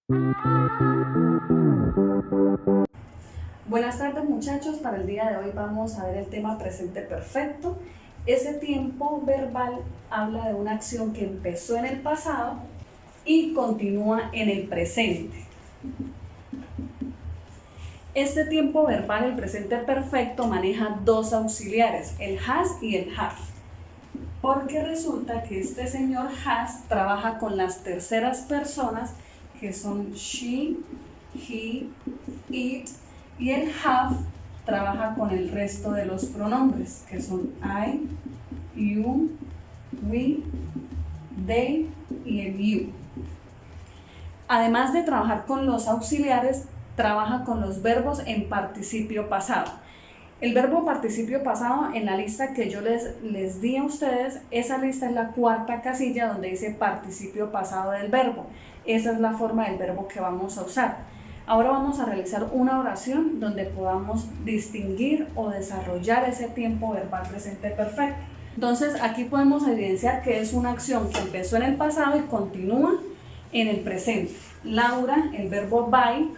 Buenas tardes muchachos, para el día de hoy vamos a ver el tema presente perfecto. Ese tiempo verbal habla de una acción que empezó en el pasado y continúa en el presente. Este tiempo verbal, el presente perfecto, maneja dos auxiliares, el has y el have. Porque resulta que este señor has trabaja con las terceras personas que son she, he, it, y el have trabaja con el resto de los pronombres que son I, you, we, they y el you. Además de trabajar con los auxiliares, trabaja con los verbos en participio pasado. El verbo participio pasado, en la lista que yo les di a ustedes, esa lista es la cuarta casilla donde dice participio pasado del verbo. Esa es la forma del verbo que vamos a usar. Ahora vamos a realizar una oración donde podamos distinguir o desarrollar ese tiempo verbal presente perfecto. Entonces aquí podemos evidenciar que es una acción que empezó en el pasado y continúa en el presente. Laura, el verbo buy,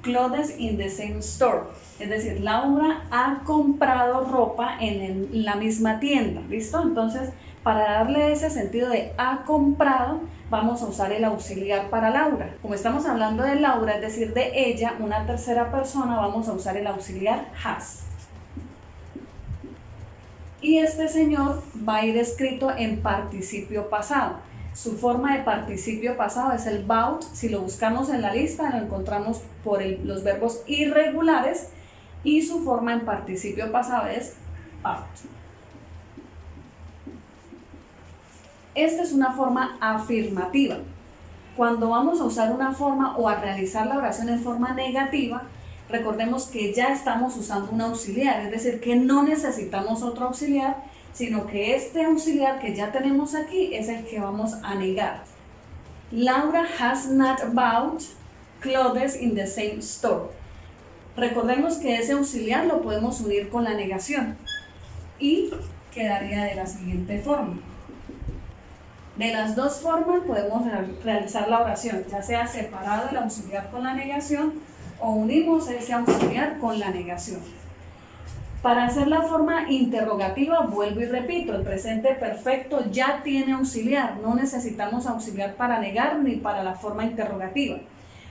clothes in the same store. Es decir, Laura ha comprado ropa en la misma tienda. ¿Listo? Entonces, para darle ese sentido de ha comprado, vamos a usar el auxiliar para Laura. Como estamos hablando de Laura, es decir, de ella, una tercera persona, vamos a usar el auxiliar has. Y este señor va a ir escrito en participio pasado. Su forma de participio pasado es el bought. Si lo buscamos en la lista, lo encontramos por los verbos irregulares y su forma en participio pasado es bought. Esta es una forma afirmativa. Cuando vamos a usar una forma o a realizar la oración en forma negativa, recordemos que ya estamos usando un auxiliar, es decir, que no necesitamos otro auxiliar, sino que este auxiliar que ya tenemos aquí es el que vamos a negar. Laura has not bought clothes in the same store. Recordemos que ese auxiliar lo podemos unir con la negación y quedaría de la siguiente forma. De las dos formas podemos realizar la oración, ya sea separado el auxiliar con la negación o unimos ese auxiliar con la negación. Para hacer la forma interrogativa, vuelvo y repito, el presente perfecto ya tiene auxiliar, no necesitamos auxiliar para negar ni para la forma interrogativa.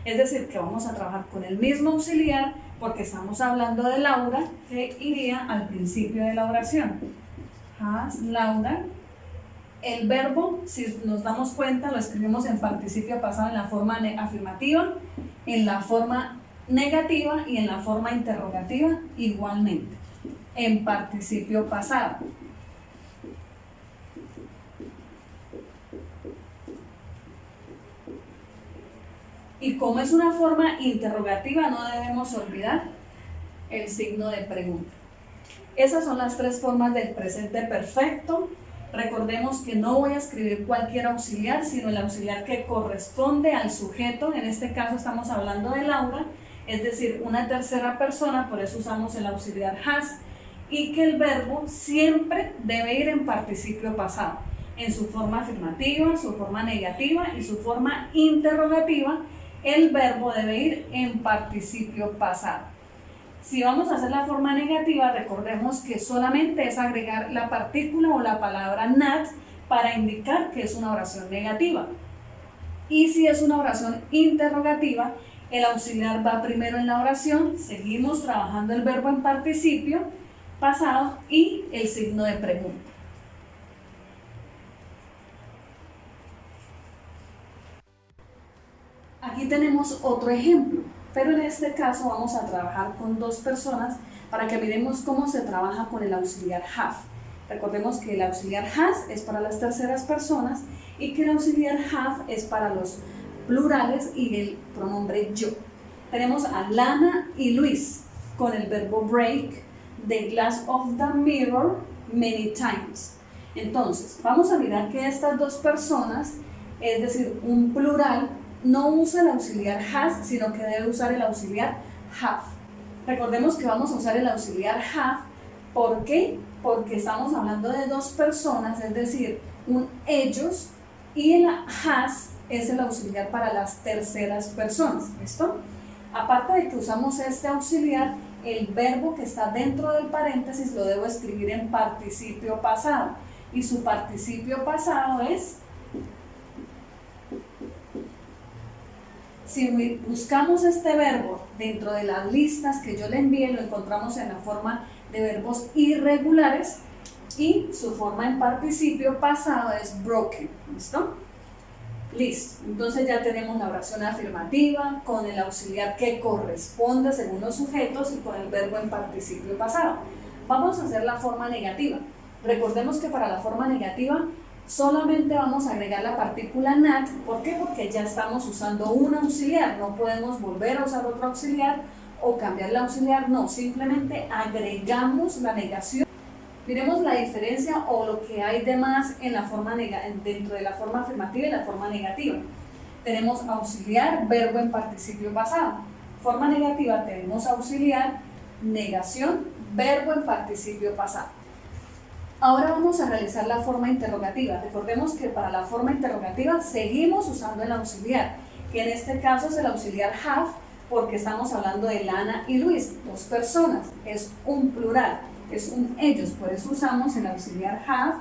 Es decir, que vamos a trabajar con el mismo auxiliar porque estamos hablando de Laura, que iría al principio de la oración. Has Laura. El verbo, si nos damos cuenta, lo escribimos en participio pasado en la forma afirmativa, en la forma negativa y en la forma interrogativa igualmente, en participio pasado. Y como es una forma interrogativa, no debemos olvidar el signo de pregunta. Esas son las tres formas del presente perfecto. Recordemos que no voy a escribir cualquier auxiliar, sino el auxiliar que corresponde al sujeto. En este caso estamos hablando de Laura, es decir, una tercera persona, por eso usamos el auxiliar has, y que el verbo siempre debe ir en participio pasado, en su forma afirmativa, su forma negativa y su forma interrogativa. El verbo debe ir en participio pasado. Si vamos a hacer la forma negativa, recordemos que solamente es agregar la partícula o la palabra not para indicar que es una oración negativa. Y si es una oración interrogativa, el auxiliar va primero en la oración, seguimos trabajando el verbo en participio pasado y el signo de pregunta. Aquí tenemos otro ejemplo. Pero en este caso vamos a trabajar con dos personas para que miremos cómo se trabaja con el auxiliar have. Recordemos que el auxiliar has es para las terceras personas y que el auxiliar have es para los plurales y el pronombre yo. Tenemos a Lana y Luis con el verbo break, the glass of the mirror many times. Entonces, vamos a mirar que estas dos personas, es decir, un plural, no usa el auxiliar has, sino que debe usar el auxiliar have. Recordemos que vamos a usar el auxiliar have, ¿por qué? Porque estamos hablando de dos personas, es decir, un ellos, y el has es el auxiliar para las terceras personas, ¿listo? Aparte de que usamos este auxiliar, el verbo que está dentro del paréntesis lo debo escribir en participio pasado. Y su participio pasado es, si buscamos este verbo dentro de las listas que yo le envié, lo encontramos en la forma de verbos irregulares y su forma en participio pasado es broken, ¿listo? Listo, entonces ya tenemos la oración afirmativa con el auxiliar que corresponde según los sujetos y con el verbo en participio pasado. Vamos a hacer la forma negativa. Recordemos que para la forma negativa solamente vamos a agregar la partícula not. ¿Por qué? Porque ya estamos usando un auxiliar, no podemos volver a usar otro auxiliar o cambiar el auxiliar, no, simplemente agregamos la negación. Miremos la diferencia o lo que hay de más en la forma dentro de la forma afirmativa y la forma negativa. Tenemos auxiliar, verbo en participio pasado. Forma negativa tenemos auxiliar, negación, verbo en participio pasado. Ahora vamos a realizar la forma interrogativa. Recordemos que para la forma interrogativa seguimos usando el auxiliar, que en este caso es el auxiliar have, porque estamos hablando de Lana y Luis, dos personas, es un plural. Es un ellos, por eso usamos el auxiliar have,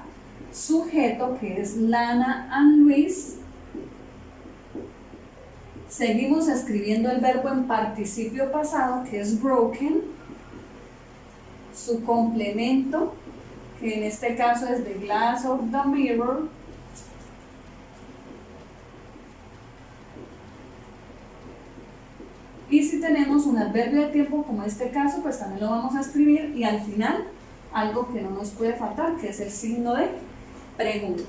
sujeto que es Lana and Luis. Seguimos escribiendo el verbo en participio pasado que es broken, su complemento que en este caso es the glass of the mirror, y si tenemos un adverbio de tiempo como este caso, pues también lo vamos a escribir y al final algo que no nos puede faltar, que es el signo de pregunta.